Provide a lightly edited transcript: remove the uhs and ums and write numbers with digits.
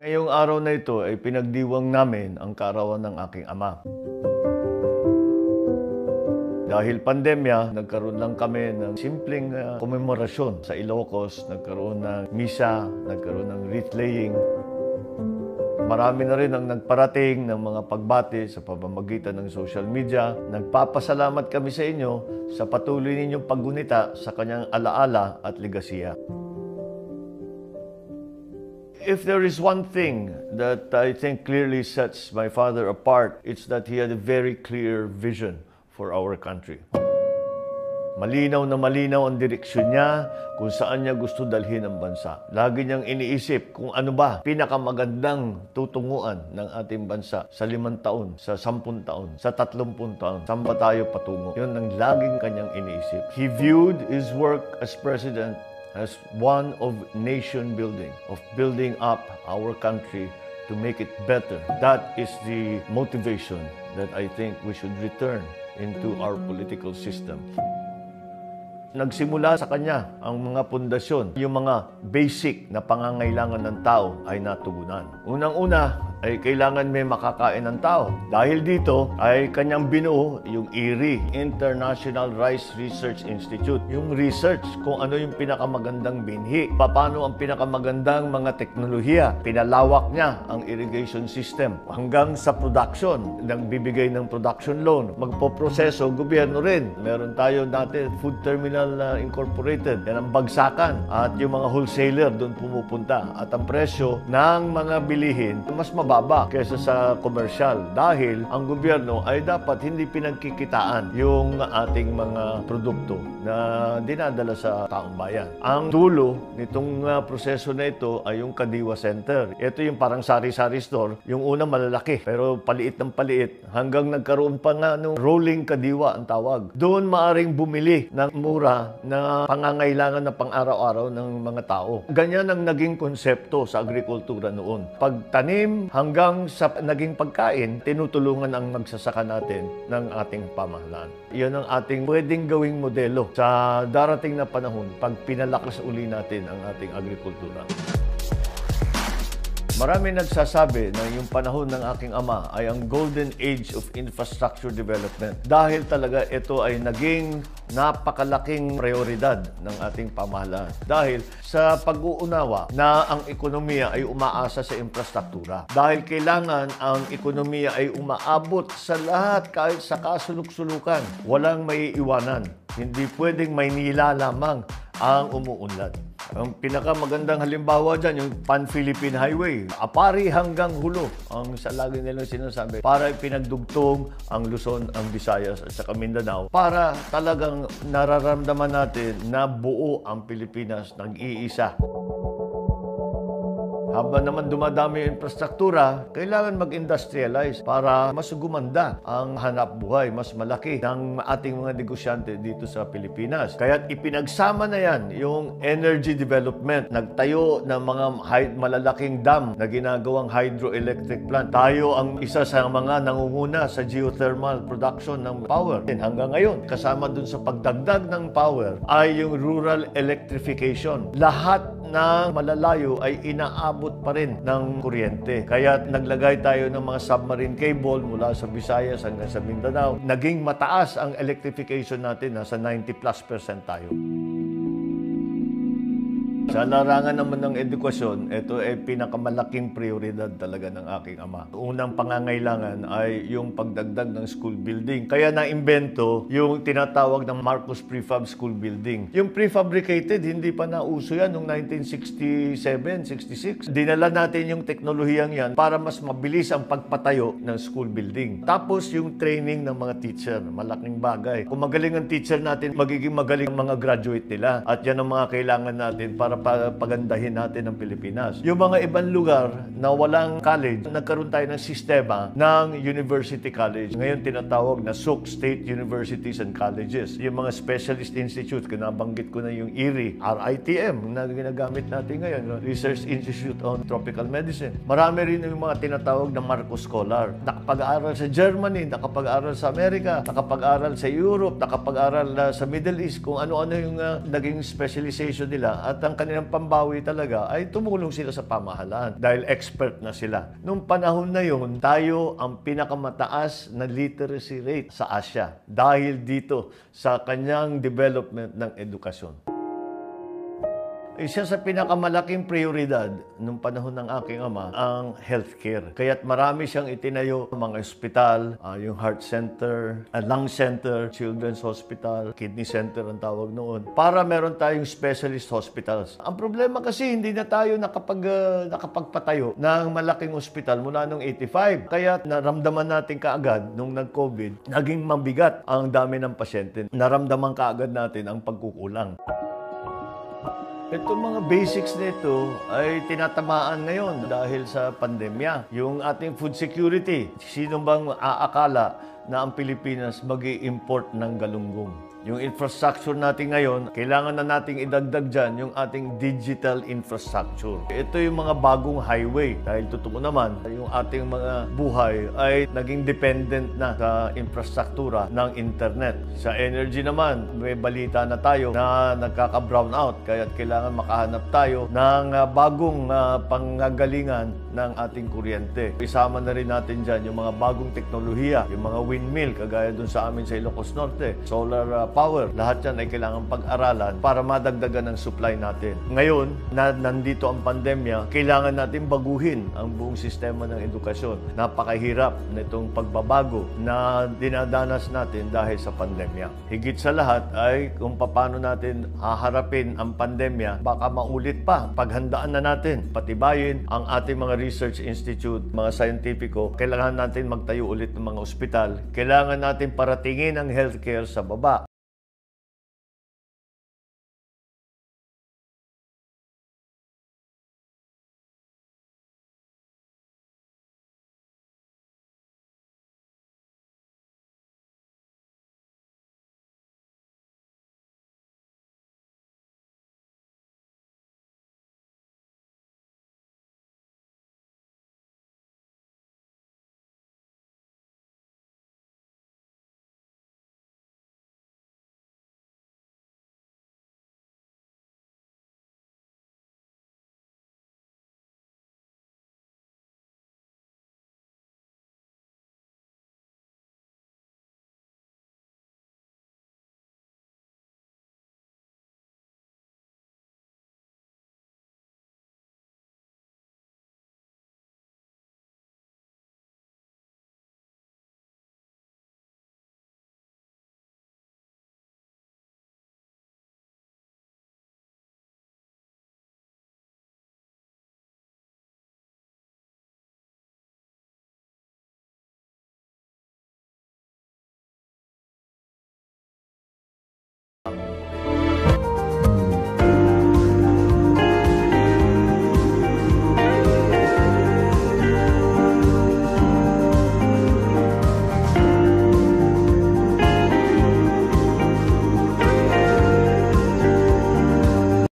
Ngayong araw na ito ay pinagdiwang namin ang kaarawan ng aking ama. Dahil pandemya, nagkaroon lang kami ng simpleng komemorasyon sa Ilocos, nagkaroon ng misa, nagkaroon ng wreath laying. Marami na rin ang nagparating ng mga pagbati sa pamamagitan ng social media. Nagpapasalamat kami sa inyo sa patuloy ninyong paggunita sa kanyang alaala at legasiya. If there is one thing that I think clearly sets my father apart, it's that he had a very clear vision for our country. Malinaw na malinaw ang direksyon niya kung saan niya gusto dalhin ang bansa. Lagi niyang iniisip kung ano ba pinakamagandang tutunguan ng ating bansa sa 5 taon, sa 10 taon, sa 30 taon. Saan ba tayo patungo? Yun ang laging kanyang iniisip. He viewed his work as president as one of nation building, of building up our country to make it better. That is the motivation that I think we should return into our political system. Nagsimula sa kanya ang mga pundasyon, yung mga basic na pangangailangan ng tao ay natugunan. Unang-una ay kailangan may makakain ng tao. Dahil dito ay kanyang binuo yung IRI, International Rice Research Institute. Yung research kung ano yung pinakamagandang binhi, paano ang pinakamagandang mga teknolohiya. Pinalawak niya ang irrigation system hanggang sa production, nagbibigay ng production loan. Magpoproseso, gobyerno rin. Meron tayo dati Food Terminal Incorporated, yan ang bagsakan. At yung mga wholesaler doon pumupunta. At ang presyo ng mga bilihin mas mababa kaysa sa komersyal dahil ang gobyerno ay dapat hindi pinagkikitaan yung ating mga produkto na dinadala sa taong bayan. Ang dulo nitong proseso na ito ay yung Kadiwa Center. Ito yung parang sari-sari store. Yung una malalaki pero paliit ng paliit hanggang nagkaroon pa nga ng rolling Kadiwa ang tawag. Doon maaring bumili ng mura na pangangailangan na pang-araw-araw ng mga tao. Ganyan ang naging konsepto sa agrikultura noon. Pagtanim hanggang sa naging pagkain, tinutulungan ang magsasaka natin ng ating pamahalaan. Iyon ang ating pwedeng gawing modelo sa darating na panahon pag pinalakas uli natin ang ating agrikultura. Marami nagsasabi na yung panahon ng aking ama ay ang golden age of infrastructure development dahil talaga ito ay naging napakalaking prioridad ng ating pamahalaan. Dahil sa pag-uunawa na ang ekonomiya ay umaasa sa infrastruktura. Dahil kailangan ang ekonomiya ay umaabot sa lahat kahit sa kasuluk-sulukan. Walang maiiwanan. Hindi pwedeng Maynila lamang ang umuunlad. Ang pinakamagandang halimbawa dyan, yung Pan-Philippine Highway. Apari hanggang Hulo, ang sa lagi nilang sinasabi, para pinagdugtong ang Luzon, ang Visayas at sa Mindanao para talagang nararamdaman natin na buo ang Pilipinas, nag-iisa. Habang naman dumadami yung infrastruktura, kailangan mag-industrialize para mas gumanda ang hanap buhay, mas malaki ng ating mga negosyante dito sa Pilipinas. Kaya't ipinagsama na yan yung energy development. Nagtayo ng mga malalaking dam na ginagawang hydroelectric plant. Tayo ang isa sa mga nangunguna sa geothermal production ng power. Hanggang ngayon, kasama dun sa pagdagdag ng power ay yung rural electrification. Lahat na malalayo ay inaabot pa rin ng kuryente. Kaya naglagay tayo ng mga submarine cable mula sa Visayas hanggang sa Mindanao. Naging mataas ang electrification natin, nasa 90+% tayo. Sa larangan naman ng edukasyon, ito ay pinakamalaking prioridad talaga ng aking ama. Unang pangangailangan ay yung pagdagdag ng school building. Kaya na-imbento yung tinatawag ng Marcos Prefab School Building. Yung prefabricated, hindi pa nauso yan noong 1967, 66. Dinala natin yung teknolohiyang yan para mas mabilis ang pagpatayo ng school building. Tapos yung training ng mga teacher, malaking bagay. Kung magaling ang teacher natin, magiging magaling ang mga graduate nila. At yan ang mga kailangan natin para pagandahin natin ang Pilipinas. Yung mga ibang lugar na walang college, nagkaroon tayo ng sistema ng University College. Ngayon tinatawag na SUC, State Universities and Colleges. Yung mga specialist institute, kinabanggit ko na yung IRI, RITM na ginagamit natin ngayon, Research Institute on Tropical Medicine. Marami rin yung mga tinatawag na Marcos Scholar. Nakapag-aral sa Germany, nakapag-aral sa Amerika, nakapag-aral sa Europe, nakapag-aral sa Middle East, kung ano-ano yung naging specialization nila at ang kanilang pambawi talaga ay tumulong sila sa pamahalaan dahil expert na sila. Nung panahon na yun, tayo ang pinakamataas na literacy rate sa Asia dahil dito sa kanyang development ng edukasyon. Isa sa pinakamalaking prioridad nung panahon ng aking ama ang healthcare. Kaya't marami siyang itinayo, mga ospital, yung heart center, lung center, children's hospital, kidney center ang tawag noon, para meron tayong specialist hospitals. Ang problema kasi hindi na tayo nakapagpatayo ng malaking ospital mula noong 85. Kaya naramdaman natin kaagad nung nag-COVID, naging mabigat ang dami ng pasyente. Naramdaman kaagad natin ang pagkukulang. Itong mga basics nito ay tinatamaan ngayon dahil sa pandemya. Yung ating food security, sino bang aakala na ang Pilipinas mag-i-import ng galunggong? Yung infrastructure natin ngayon, kailangan na nating idagdag dyan yung ating digital infrastructure. Ito yung mga bagong highway. Dahil totoo naman, yung ating mga buhay ay naging dependent na sa infrastruktura ng internet. Sa energy naman, may balita na tayo na nagkaka-brown out. Kaya kailangan makahanap tayo ng bagong panggagalingan ng ating kuryente. Isama na rin natin dyan yung mga bagong teknolohiya, yung mga windmill, kagaya dun sa amin sa Ilocos Norte, solar power. Lahat yan ay kailangan pag-aralan para madagdagan ang supply natin. Ngayon, na nandito ang pandemya, kailangan natin baguhin ang buong sistema ng edukasyon. Napakahirap nitong pagbabago na dinadanas natin dahil sa pandemya. Higit sa lahat ay kung paano natin haharapin ang pandemya, baka maulit pa. Paghandaan na natin, patibayin ang ating mga research institute, mga scientifico. Kailangan natin magtayo ulit ng mga ospital. Kailangan natin paratingin ang healthcare sa baba.